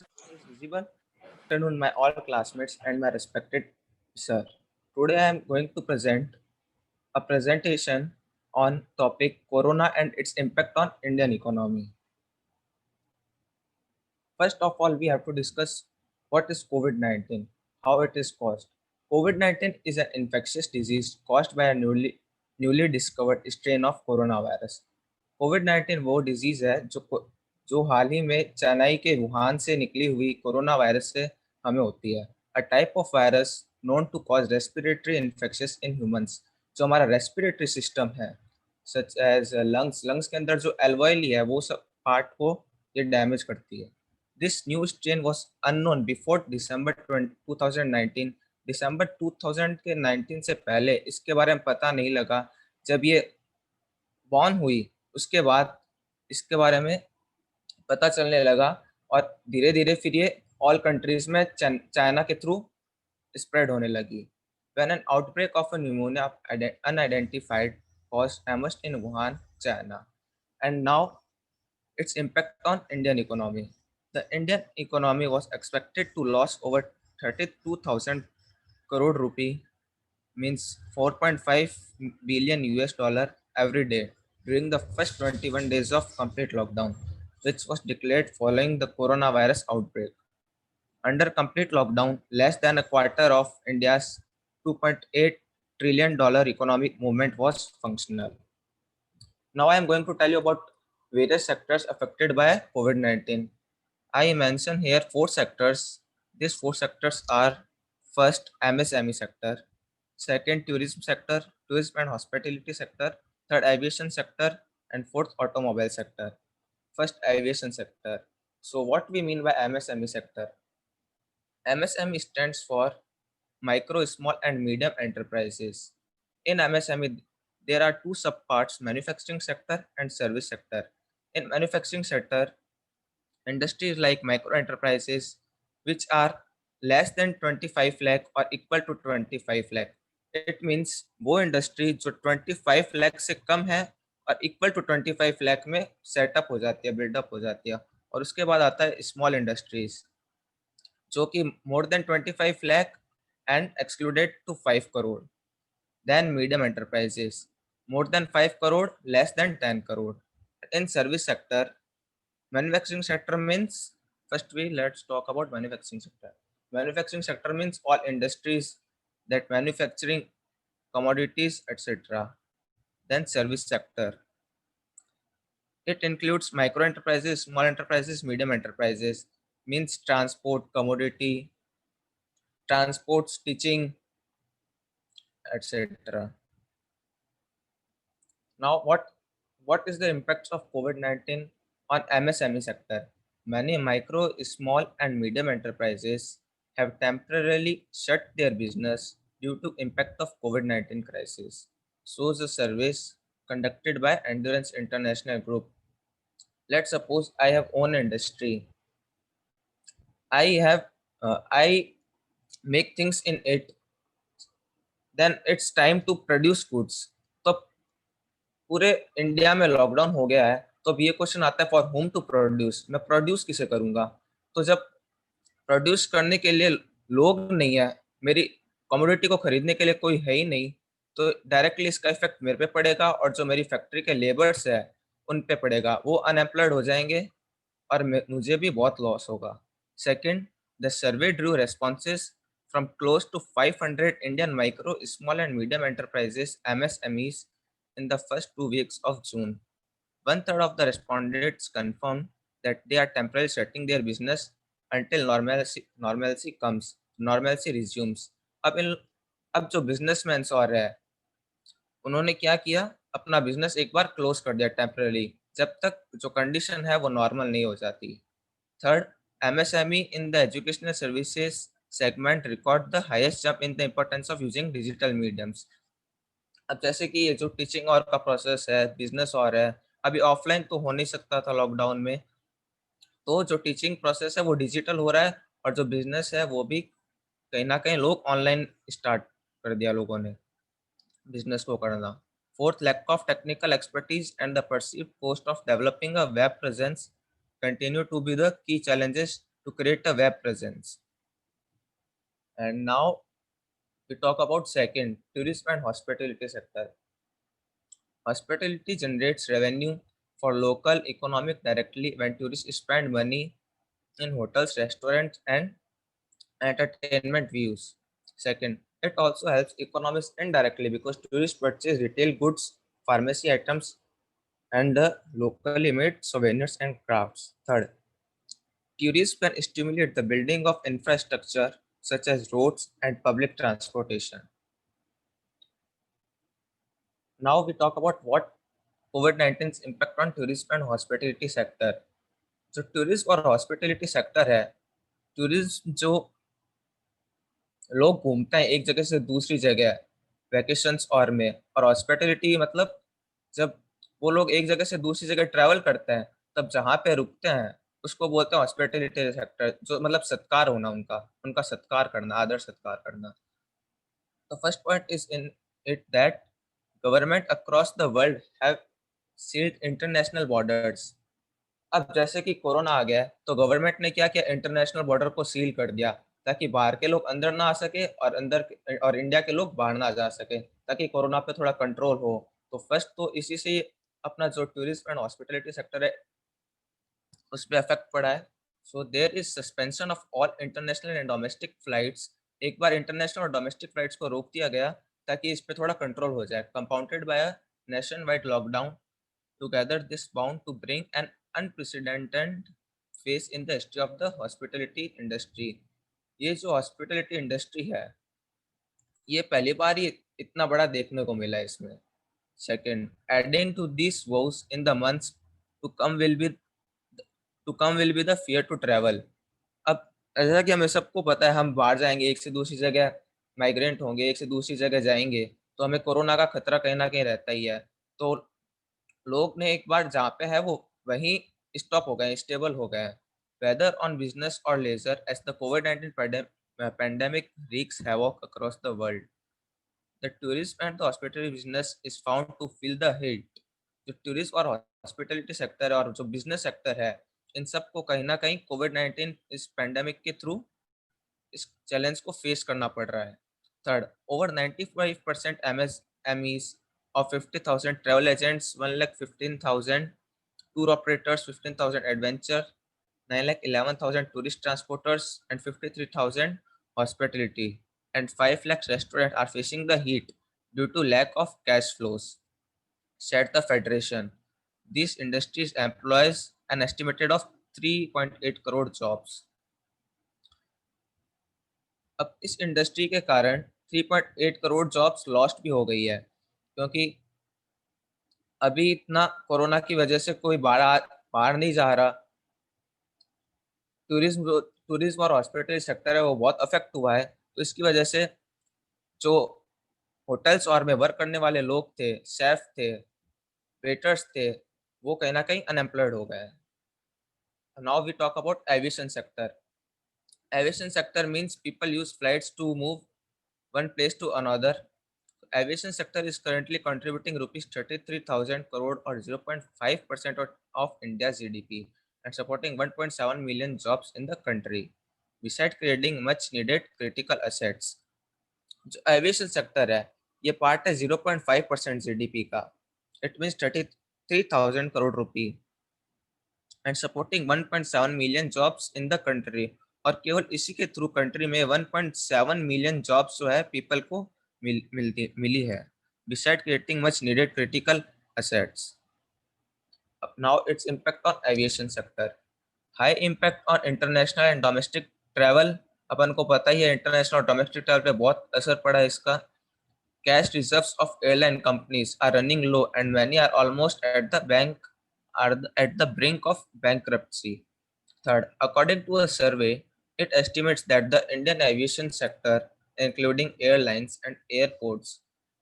Is visible. Afternoon, my all classmates and my respected sir. Today I am going to present a presentation on topic Corona and its impact on Indian economy. First of all, we have to discuss what is COVID-19, how it is caused. COVID-19 is an infectious disease caused by a newly discovered strain of coronavirus. कोविड-19 वो disease है जो हाल ही में चेन्नई के Wuhan से निकली हुई corona virus से हमें होती है। A type of virus known to cause respiratory infections in humans. जो हमारा रेस्पिरेटरी सिस्टम है सच एज लंग्स के अंदर जो एल्वोइली है वो सब पार्ट को ये डैमेज करती है। This new strain was unknown before दिसंबर 2019। दिसंबर 2019 से पहले इसके बारे में पता नहीं लगा। जब ये बॉर्न हुई उसके बाद इसके बारे में पता चलने लगा और धीरे धीरे फिर ये ऑल कंट्रीज में चाइना के थ्रू स्प्रेड होने लगी। When an outbreak of a pneumonia unidentified caused emerged in Wuhan, China, and now its impact on Indian economy. The Indian economy was expected to lose over 32,000 crore rupee, means 4.5 billion US dollar every day during the first 21 days of complete lockdown, which was declared following the coronavirus outbreak. Under complete lockdown, less than a quarter of India's $2.8 trillion economic movement was functional. Now I am going to tell you about various sectors affected by COVID-19. I mention here four sectors. These four sectors are: first, MSME sector; second, tourism sector, tourism and hospitality sector; third, aviation sector; and fourth, automobile sector. First, aviation sector. So what we mean by MSME sector? MSME stands for micro, small and medium enterprises. In MSME, there are two subparts: manufacturing sector and service sector. In manufacturing sector, industries like micro enterprises which are less than 25 lakh or equal to 25 lakh. It means वो industry जो 25 लाख से कम है और equal to 25 lakh में setup हो जाती है, buildup हो जाती है। और उसके बाद आता है स्मॉल इंडस्ट्रीज जो कि more than 25 lakh and excluded to 5 crore. Then medium enterprises, more than 5 crore, less than 10 crore. In service sector, manufacturing sector means, first let's talk about manufacturing sector. Manufacturing sector means all industries that manufacturing commodities, etc. Then service sector. It includes micro enterprises, small enterprises, medium enterprises, means transport, commodity, transport, stitching, etc. Now, what is the impacts of COVID-19 on MSME sector? Many micro, small, and medium enterprises have temporarily shut their business due to impact of COVID-19 crisis. Shows a surveys conducted by Endurance International Group. Let's suppose I have own industry. I make things in it. Then it's time to produce goods. तो पूरे India में lockdown हो गया है तो अब ये question आता है फॉर होम टू प्रोड्यूस, मैं प्रोड्यूस किसे करूंगा? तो जब प्रोड्यूस करने के लिए लोग नहीं है, मेरी कमोडिटी को खरीदने के लिए कोई है ही नहीं, तो डायरेक्टली इसका इफेक्ट मेरे पे पड़ेगा और जो मेरी फैक्ट्री के लेबर्स है उन पे पड़ेगा, वो अनएम्प्लॉयड हो जाएंगे और मुझे भी बहुत लॉस होगा। Second, the survey Drew responses from close to 500 Indian micro, small and medium enterprises (MSMEs) in the first 2 weeks of June. One-third of the respondents confirmed that they are temporarily shutting their business until normalcy resumes. अब जो businessman और है उन्होंने क्या किया, अपना business एक बार close कर दिया टेम्पररी, जब तक जो कंडीशन है वो नॉर्मल नहीं हो जाती। Third, MSME in the educational services segment record the highest jump in the importance of using digital mediums. अब जैसे कि ये जो टीचिंग और का प्रोसेस है, बिजनेस और है, अभी ऑफलाइन तो हो नहीं सकता था लॉकडाउन में, तो जो टीचिंग प्रोसेस है वो डिजिटल हो रहा है और जो बिजनेस है वो भी कहीं ना कहीं लोग ऑनलाइन स्टार्ट कर दिया लोगों ने बिजनेस को करना। Fourth, lack of technical expertise and the perceived cost of developing a web presence continue to be the key challenges to create a web presence. And now we talk about second, tourism and hospitality sector. Hospitality generates revenue for local economic directly when tourists spend money in hotels, restaurants, and entertainment views. Second, it also helps economics indirectly because tourists purchase retail goods, pharmacy items, and locally made souvenirs and crafts. Third, tourism can stimulate the building of infrastructure such as roads and public transportation. Now we talk about what COVID-19's impact on tourism and hospitality sector. जो tourism और hospitality sector है, tourism जो लोग घूमते हैं एक जगह से दूसरी जगह वैकेशंस और हॉस्पिटलिटी मतलब जब वो लोग एक जगह से दूसरी जगह ट्रैवल करते हैं तब जहाँ पे रुकते हैं उसको बोलते हैं हॉस्पिटलिटी सेक्टर, जो मतलब सत्कार होना उनका उनका सत्कार करना, आदर सत्कार करना. The first point is in it that government across the world have sealed international borders. अब जैसे कि कोरोना आ गया है तो गवर्नमेंट ने क्या किया, इंटरनेशनल बॉर्डर को सील कर दिया ताकि बाहर के लोग अंदर ना आ सके और इंडिया के लोग बाहर ना जा सके ताकि कोरोना पे थोड़ा कंट्रोल हो. तो फर्स्ट तो इसी से अपना जो टूरिज्म एंड हॉस्पिटलिटी सेक्टर है उस पर इफेक्ट पड़ा है. So there is suspension of all international and domestic flights. एक बार इंटरनेशनल और डोमेस्टिक फ्लाइट्स को रोक दिया गया ताकि इस पे थोड़ा कंट्रोल हो जाए. Compounded by a nationwide lockdown. Together, this bound to bring an unprecedented phase in the history of the hospitality industry. ये जो hospitality industry है ये पहली बार ही इतना बड़ा देखने को मिला है इसमें. Second, adding to these woes in the months to come will be the fear to travel. अब जैसा कि हमें सबको पता है हम बाहर जाएंगे, एक से दूसरी जगह माइग्रेंट होंगे, एक से दूसरी जगह जाएंगे तो हमें कोरोना का खतरा कहीं ना कहीं रहता ही है. तो लोग ने एक बार जहाँ पे है वो वहीं स्टॉप हो गए, स्टेबल हो गए. वेदर ऑन बिजनेस और लेजर एज द कोविड-19 pandemic wreaks havoc across the world. The tourism and the hospitality business is found to feel the heat. जो टूरिज्म और हॉस्पिटलिटी सेक्टर है और जो बिजनेस सेक्टर है इन सबको कहीं ना कहीं कोविड-19 इस पैंडेमिक के थ्रू इस चैलेंज को फेस करना पड़ रहा है. Third, over 95% MSMEs of 50,000 travel agents, 1,15,000 tour operators, 15,000 adventure, 9,11,000 tourist transporters, and 53,000 hospitality, and 5 lakh restaurants are facing the heat due to lack of cash flows, said the federation. These industries employs an estimated of 3.8 crore jobs. अब इस industry के कारण 3.8 crore jobs lost भी हो गई है क्योंकि अभी इतना कोरोना की वजह से कोई बाहर नहीं जा रहा. टूरिज्म और हॉस्पिटल सेक्टर है वो बहुत अफेक्ट हुआ है. तो इसकी वजह से जो होटल्स और में वर्क करने वाले लोग थे, शेफ थे, वेटर्स थे, वो कहीं ना कहीं अनएम्प्लॉयड हो गए. Now we talk about aviation sector. Aviation sector means people use flights to move one place to another. Aviation sector is currently contributing rupees 33,000 crore or 0.5% of India's GDP and supporting 1.7 million jobs in the country, besides creating much needed critical assets. जो aviation sector है ये part है 0.5% GDP का. It means 33,000 crore rupee and supporting 1.7 million jobs in the country. और केवल इसी के through country में 1.7 मिलियन जॉब्स जो है पीपल को मिली है, beside creating much needed critical assets. Now its impact on aviation sector. High impact on international and domestic travel. अपन को पता ही है इंटरनेशनल और डोमेस्टिक ट्रैवल पे बहुत असर पड़ा है इसका. Cash reserves of airline companies are running low and many are almost at the brink of bankruptcy. Third, according to a survey, it estimates that the Indian aviation sector, including airlines and airports,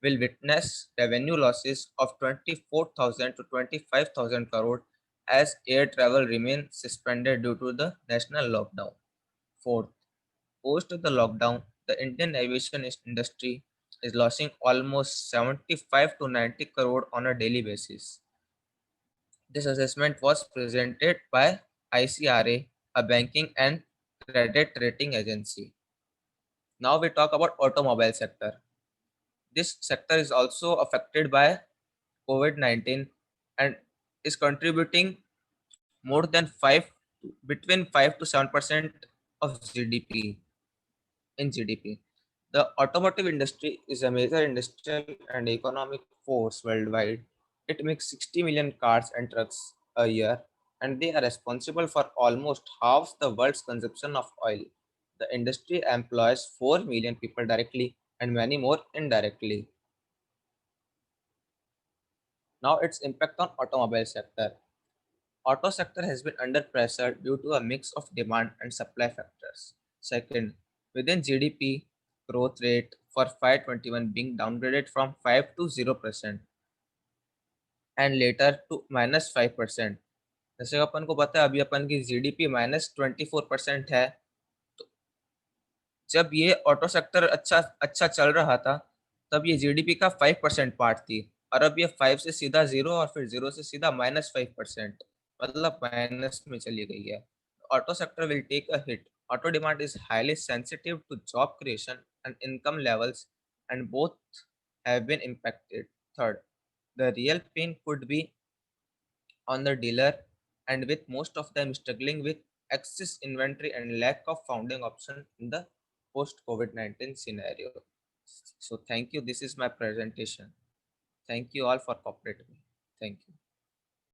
will witness revenue losses of 24,000 to 25,000 crore as air travel remains suspended due to the national lockdown. Fourth, post the lockdown, the Indian aviation industry is losing almost 75 to 90 crore on a daily basis. This assessment was presented by ICRA, a banking and credit rating agency. Now we talk about automobile sector. This sector is also affected by COVID-19 and is contributing more than 5 between 5 to 7% of GDP in GDP. The automotive industry is a major industrial and economic force worldwide. It makes 60 million cars and trucks a year, and they are responsible for almost half the world's consumption of oil. The industry employs 4 million people directly and many more indirectly. Now its impact on automobile sector. Auto sector has been under pressure due to a mix of demand and supply factors. Second, within GDP growth rate for 521 being downgraded from 5 to 0% and later to -5%. जैसे अपन को पता है अभी अपन की GDP -24% है। तो जब ये ऑटो सेक्टर अच्छा अच्छा चल रहा था तब ये जीडीपी का 5% पार्ट थी और अब ये 5 से सीधा 0 और फिर 0 से सीधा -5%, मतलब माइनस में चली गई है। Auto sector will take a hit. Auto demand is highly sensitive to job creation and income levels, and both have been impacted. Third, the real pain could be on the dealer, and with most of them struggling with excess inventory and lack of founding option in the post COVID-19 scenario. So, thank you. This is my presentation. Thank you all for cooperating. Thank you.